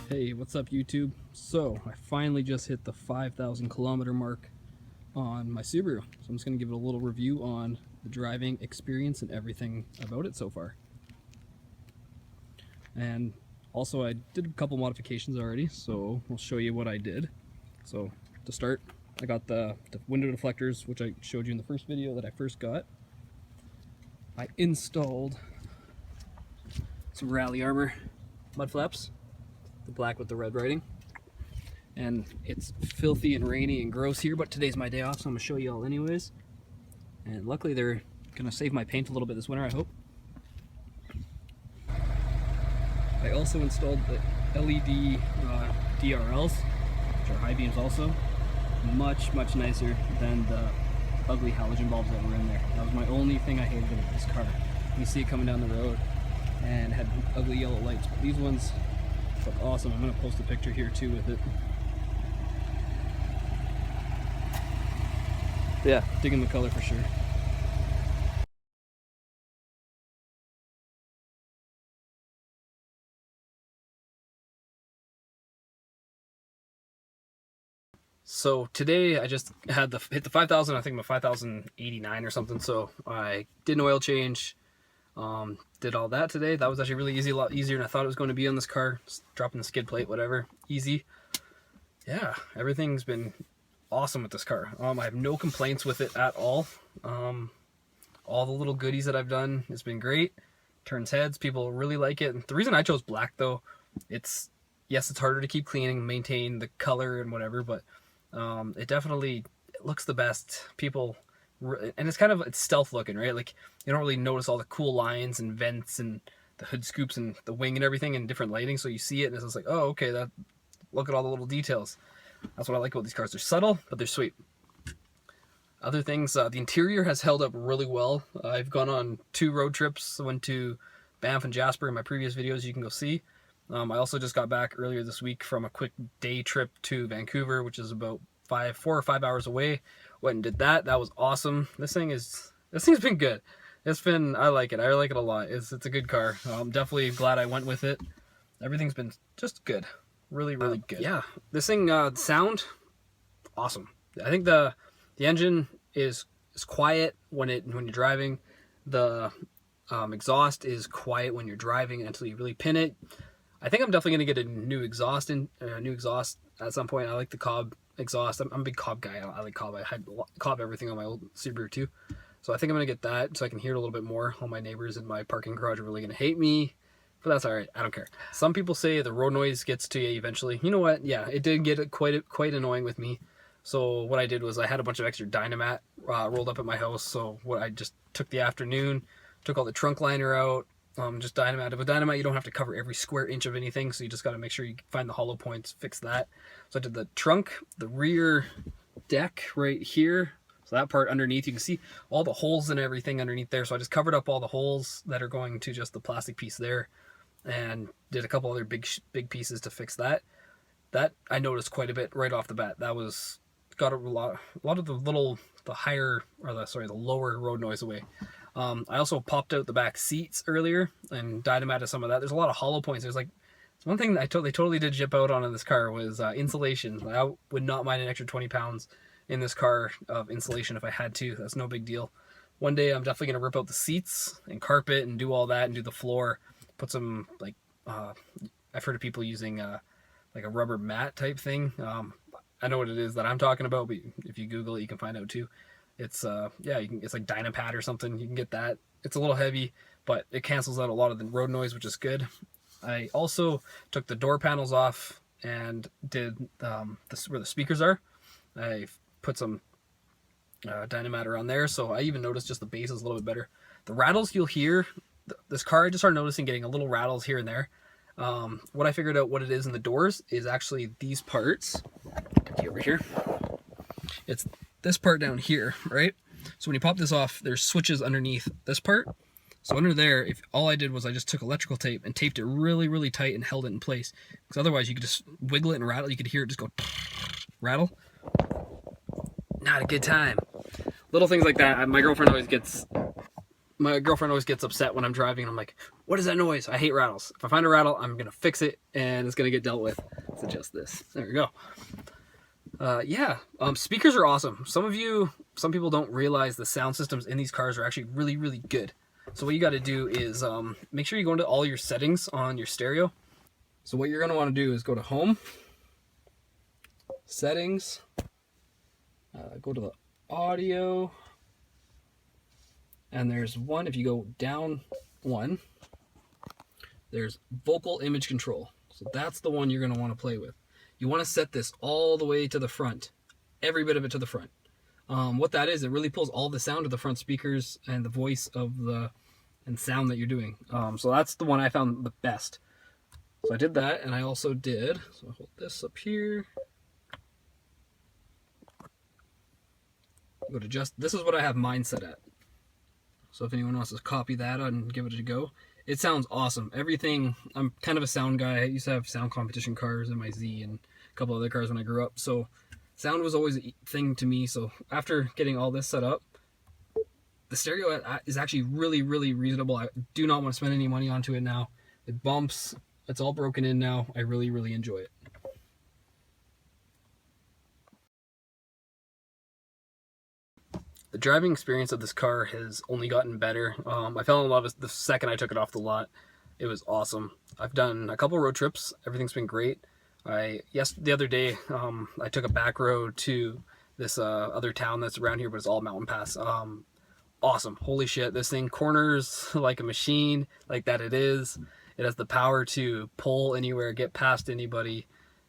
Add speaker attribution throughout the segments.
Speaker 1: Hey, what's up YouTube? So, I finally just hit the 5,000 kilometer mark on my Subaru. So I'm just going to give it a little review on the driving experience and everything about it so far. And also I did a couple modifications already, so I'll show you what I did. So to start, I got the window deflectors, which I showed you in the first video that I first got. I installed some Rally Armor mud flaps, the black with the red writing. And it's filthy and rainy and gross here, but today's my day off, so I'm gonna show you all anyways. And luckily they're gonna save my paint a little bit this winter, I hope. I also installed the LED DRLs, which are high beams also. Much nicer than the ugly halogen bulbs that were in there. That was my only thing I hated about this car. You see it coming down the road and had ugly yellow lights, but these ones look awesome. I'm gonna post a picture here too with it. Yeah, digging the color for sure. So today I just had hit the 5,000. I think I'm at 5,089 or something. So I did an oil change, did all that today. That was actually really easy, a lot easier than I thought it was going to be on this car. Just dropping the skid plate, whatever, easy. Yeah, everything's been awesome with this car. I have no complaints with it at all. All the little goodies that I've done, it's been great. Turns heads, people really like it. And the reason I chose black though, yes, it's harder to keep cleaning, maintain the color and whatever, but it definitely looks the best. People, and it's stealth looking, right? Like you don't really notice all the cool lines and vents and the hood scoops and the wing and everything in different lighting. So you see it and it's just like, oh, okay, look at all the little details. That's what I like about these cars. They're subtle, but they're sweet. Other things, the interior has held up really well. I've gone on 2 road trips. I went to Banff and Jasper in my previous videos. You can go see. I also just got back earlier this week from a quick day trip to Vancouver, which is about 4 or 5 hours away. Went and did that. That was awesome. This thing's been good. I like it. I like it a lot. It's a good car. I'm definitely glad I went with it. Everything's been just good. Really good. Yeah, this thing, sound, awesome. I think the engine is quiet when you're driving. The exhaust is quiet when you're driving until you really pin it. I think I'm definitely gonna get a new exhaust at some point. I like the Cobb exhaust. I'm a big Cobb guy. I like Cobb. I had Cobb everything on my old Subaru too. So I think I'm gonna get that so I can hear it a little bit more. All my neighbors in my parking garage are really gonna hate me, but that's all right. I don't care. Some people say the road noise gets to you eventually. You know what? Yeah, it did get quite annoying with me. So what I did was I had a bunch of extra Dynamat rolled up at my house. So I just took the afternoon, took all the trunk liner out, just Dynamat. With Dynamat, you don't have to cover every square inch of anything, so you just got to make sure you find the hollow points, fix that. So I did the trunk, the rear deck right here. So that part underneath, you can see all the holes and everything underneath there. So I just covered up all the holes that are going to just the plastic piece there, and did a couple other big pieces to fix that. That I noticed quite a bit right off the bat. That got a lot of the lower road noise away. I also popped out the back seats earlier and Dynamatted some of that. There's a lot of hollow points. There's one thing that they totally did jip out on in this car was insulation. I would not mind an extra 20 pounds in this car of insulation if I had to. That's no big deal. One day I'm definitely gonna rip out the seats and carpet and do all that and do the floor. Put some I've heard of people using like a rubber mat type thing. I know what it is that I'm talking about, but if you Google it, you can find out too. It's it's like Dynapad or something. You can get that. It's a little heavy, but it cancels out a lot of the road noise, which is good. I also took the door panels off and did where the speakers are. I put some Dynamatter on there, so I even noticed just the bass is a little bit better. The rattles you'll hear, this car I just started noticing getting a little rattles here and there. What I figured out what it is in the doors is actually these parts. Over here. It's this part down here, right? So when you pop this off, there's switches underneath this part. So under there, if all I did was I just took electrical tape and taped it really tight and held it in place. Because otherwise you could just wiggle it and rattle. You could hear it just go rattle. Not a good time. Little things like that. My girlfriend always gets upset when I'm driving and I'm like, What is that noise? I hate rattles. If I find a rattle, I'm gonna fix it and it's gonna get dealt with. Let's adjust this. There we go. Yeah, speakers are awesome. Some people don't realize the sound systems in these cars are actually really, really good. So what you got to do is make sure you go into all your settings on your stereo. So what you're going to want to do is go to Home, Settings, go to the Audio, and there's one, if you go down one, there's Vocal Image Control. So that's the one you're going to want to play with. You want to set this all the way to the front, every bit of it to the front. What that is, it really pulls all the sound of the front speakers and the voice of the sound that you're doing. So that's the one I found the best. So I did that, and I also did, so I'll hold this up here. Go to this is what I have mine set at. So if anyone wants to copy that and give it a go, it sounds awesome. Everything, I'm kind of a sound guy. I used to have sound competition cars in my Z and a couple other cars when I grew up. So sound was always a thing to me. So after getting all this set up, the stereo is actually really, really reasonable. I do not want to spend any money onto it now. It bumps. It's all broken in now. I really, really enjoy it. The driving experience of this car has only gotten better. I fell in love with the second I took it off the lot. It was awesome. I've done a couple road trips. Everything's been great. The other day, I took a back road to this other town that's around here, but it's all mountain pass. Awesome. Holy shit. This thing corners like a machine, like that it is. It has the power to pull anywhere, get past anybody.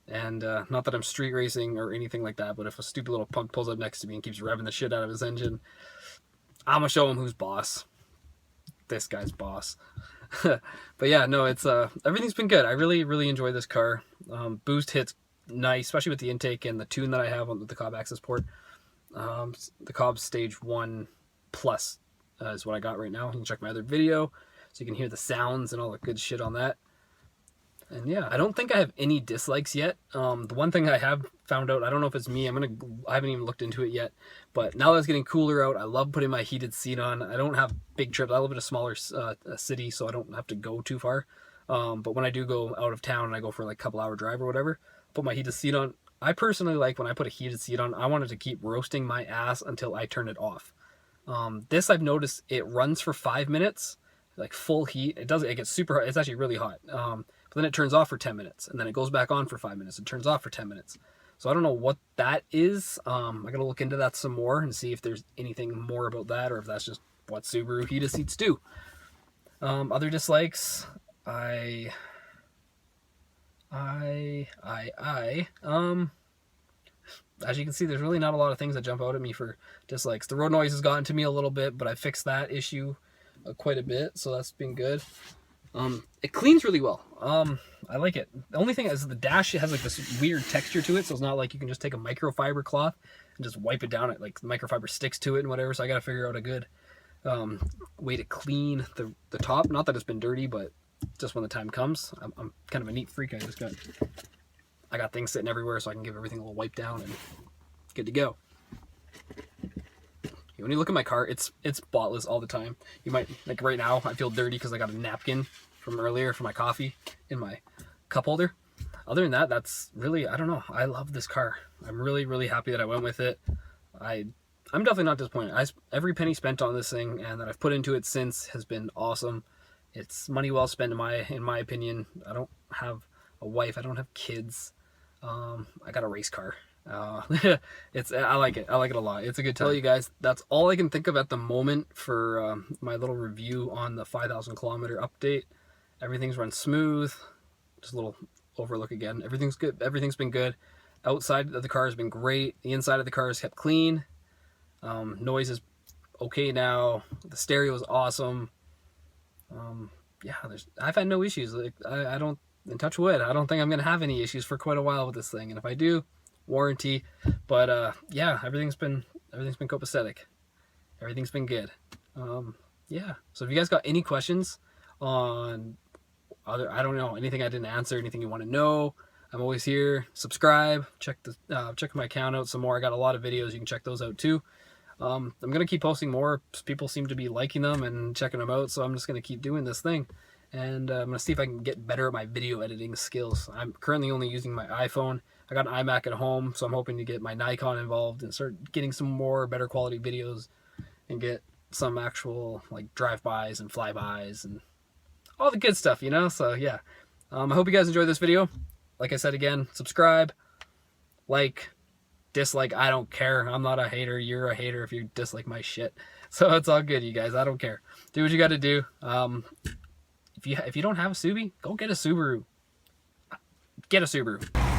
Speaker 1: And not that I'm street racing or anything like that, but if a stupid little punk pulls up next to me and keeps revving the shit out of his engine, I'm going to show him who's boss. This guy's boss. But yeah, no, it's everything's been good. I really, really enjoy this car. Boost hits nice, especially with the intake and the tune that I have on the Cobb Access port. The Cobb Stage 1 Plus is what I got right now. You can check my other video so you can hear the sounds and all the good shit on that. And yeah, I don't think I have any dislikes yet. The one thing I have found out, I don't know if it's me, I haven't even looked into it yet, but now that it's getting cooler out, I love putting my heated seat on. I don't have big trips. I live in a smaller city, so I don't have to go too far. But when I do go out of town and I go for like a couple hour drive or whatever, put my heated seat on. I personally like when I put a heated seat on, I want it to keep roasting my ass until I turn it off. This I've noticed it runs for 5 minutes, like full heat. It gets super hot. It's actually really hot. But then it turns off for 10 minutes, and then it goes back on for 5 minutes and turns off for 10 minutes. So I don't know what that is. I gotta look into that some more and see if there's anything more about that, or if that's just what Subaru heated seats do. Other dislikes, as you can see, there's really not a lot of things that jump out at me for dislikes. The road noise has gotten to me a little bit, but I fixed that issue quite a bit, so that's been good. It cleans really well. I like it. The only thing is the dash, it has like this weird texture to it, so it's not like you can just take a microfiber cloth and just wipe it down. It like the microfiber sticks to it and whatever, so I gotta figure out a good way to clean the top. Not that it's been dirty, but just when the time comes. I'm kind of a neat freak. I got things sitting everywhere, so I can give everything a little wipe down and good to go. When you look at my car, it's spotless all the time. You might, like right now, I feel dirty because I got a napkin from earlier for my coffee in my cup holder. Other than that, that's really, I don't know. I love this car. I'm really, really happy that I went with it. I'm definitely not disappointed. Every penny spent on this thing and that I've put into it since has been awesome. It's money well spent in my opinion. I don't have a wife. I don't have kids. I got a race car. I like it. I like it a lot. It's a good time. Tell you guys, that's all I can think of at the moment for my little review on the 5,000 kilometer update. Everything's run smooth. Just a little overlook again. Everything's good. Everything's been good. Outside of the car has been great. The inside of the car is kept clean. Noise is okay now. The stereo is awesome. Yeah, I've had no issues. Like I don't, in touch wood, I don't think I'm gonna have any issues for quite a while with this thing. And if I do, warranty. But yeah, everything's been copacetic. Everything's been good. Yeah. So if you guys got any questions on I don't know, anything I didn't answer, anything you want to know, I'm always here. Subscribe. Check my account out some more. I got a lot of videos. You can check those out too. I'm gonna keep posting more. People seem to be liking them and checking them out, so I'm just gonna keep doing this thing. and I'm gonna see if I can get better at my video editing skills. I'm currently only using my iPhone. I got an iMac at home, so I'm hoping to get my Nikon involved and start getting some more better quality videos and get some actual like drive-bys and flybys and all the good stuff, you know? So yeah, I hope you guys enjoyed this video. Like I said again, subscribe, like, dislike, I don't care. I'm not a hater. You're a hater if you dislike my shit. So it's all good, you guys. I don't care. Do what you got to do. If you don't have a Subi, go get a Subaru. Get a Subaru.